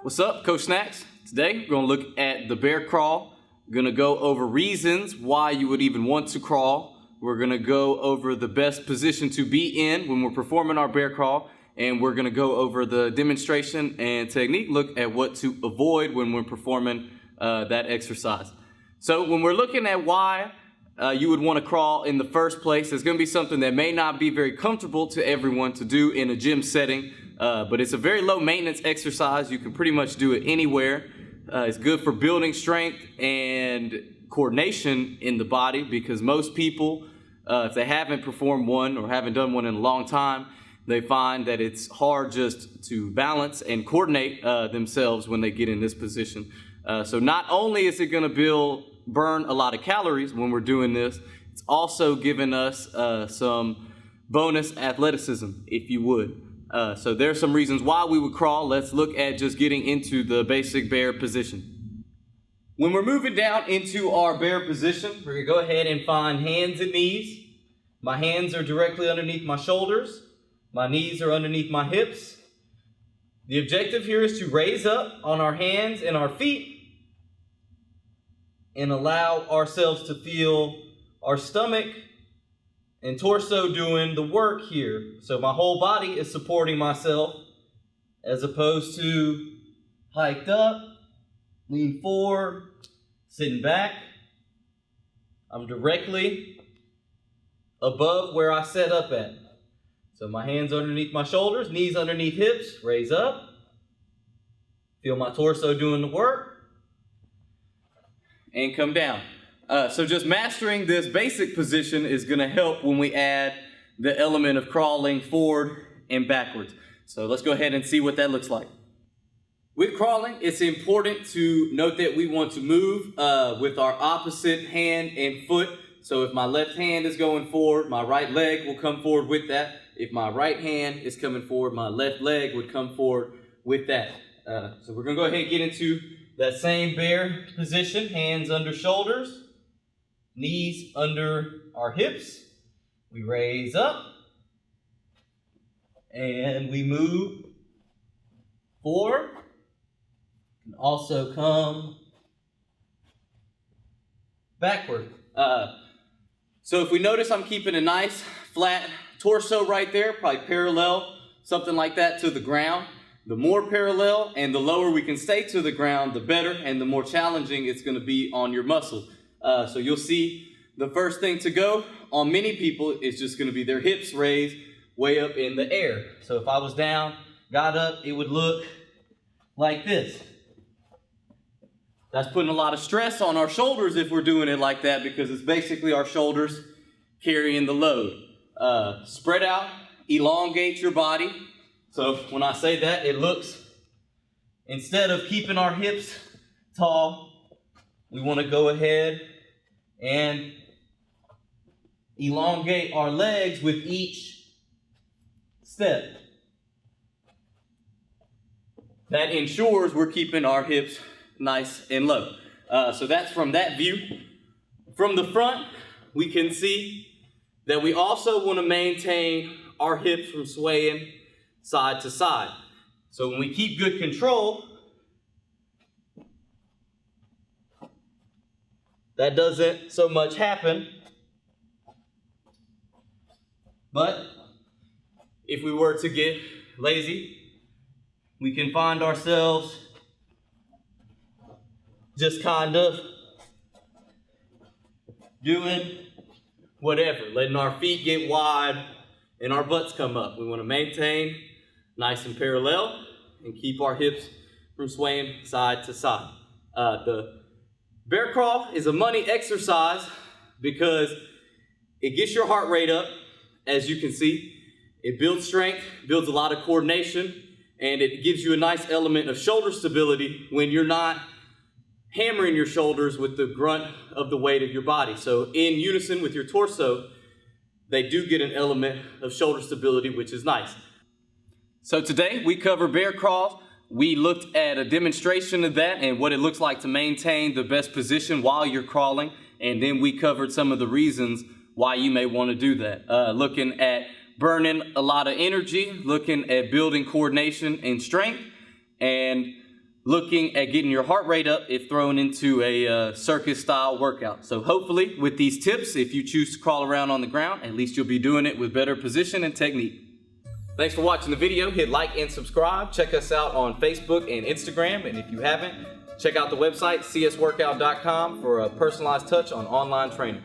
What's up, Coach Snacks? Today we're going to look at the bear crawl. We're going to go over reasons why you would even want to crawl. We're going to go over the best position to be in when we're performing our bear crawl. And we're going to go over the demonstration and technique, look at what to avoid when we're performing that exercise. So when we're looking at why you would want to crawl in the first place, it's going to be something that may not be very comfortable to everyone to do in a gym setting. But it's a very low maintenance exercise. You can pretty much do it anywhere. It's good for building strength and coordination in the body because most people, if they haven't performed one or haven't done one in a long time, they find that it's hard just to balance and coordinate themselves when they get in this position. So not only is it going to burn a lot of calories when we're doing this, it's also giving us some bonus athleticism, if you would. So there's some reasons why we would crawl. Let's look at just getting into the basic bear position. When we're moving down into our bear position, we're going to go ahead and find hands and knees. My hands are directly underneath my shoulders. My knees are underneath my hips. The objective here is to raise up on our hands and our feet and allow ourselves to feel our stomach and torso doing the work here. So my whole body is supporting myself as opposed to hiked up, lean forward, sitting back. I'm directly above where I set up at. So my hands underneath my shoulders, knees underneath hips, raise up. Feel my torso doing the work. And come down. So just mastering this basic position is going to help when we add the element of crawling forward and backwards. So let's go ahead and see what that looks like. With crawling, it's important to note that we want to move with our opposite hand and foot. So if my left hand is going forward, my right leg will come forward with that. If my right hand is coming forward, my left leg would come forward with that. So we're going to go ahead and get into that same bear position, hands under shoulders. Knees under our hips. We raise up and we move forward. And also come backward. So if we notice, I'm keeping a nice flat torso right there, probably parallel, something like that to the ground. The more parallel and the lower we can stay to the ground, the better, and the more challenging it's going to be on your muscles. So you'll see the first thing to go on many people is just going to be their hips raised way up in the air. So if I was down, got up, it would look like this. That's putting a lot of stress on our shoulders if we're doing it like that because it's basically our shoulders carrying the load. Spread out, elongate your body. So when I say that, it looks, instead of keeping our hips tall, we want to go ahead and elongate our legs with each step. That ensures we're keeping our hips nice and low. So that's from that view. From the front, we can see that we also want to maintain our hips from swaying side to side. So when we keep good control, that doesn't so much happen. But if we were to get lazy, we can find ourselves just kind of doing whatever, letting our feet get wide and our butts come up. We want to maintain nice and parallel and keep our hips from swaying side to side. The bear crawl is a money exercise because it gets your heart rate up, as you can see. It builds strength, builds a lot of coordination, and it gives you a nice element of shoulder stability when you're not hammering your shoulders with the grunt of the weight of your body. So in unison with your torso, they do get an element of shoulder stability, which is nice. So today we cover bear crawl. We looked at a demonstration of that and what it looks like to maintain the best position while you're crawling. And then we covered some of the reasons why you may want to do that. Looking at burning a lot of energy, looking at building coordination and strength, and looking at getting your heart rate up if thrown into a circus style workout. So hopefully with these tips, if you choose to crawl around on the ground, at least you'll be doing it with better position and technique. Thanks for watching the video. Hit like and subscribe. Check us out on Facebook and Instagram. And if you haven't, check out the website csworkout.com for a personalized touch on online training.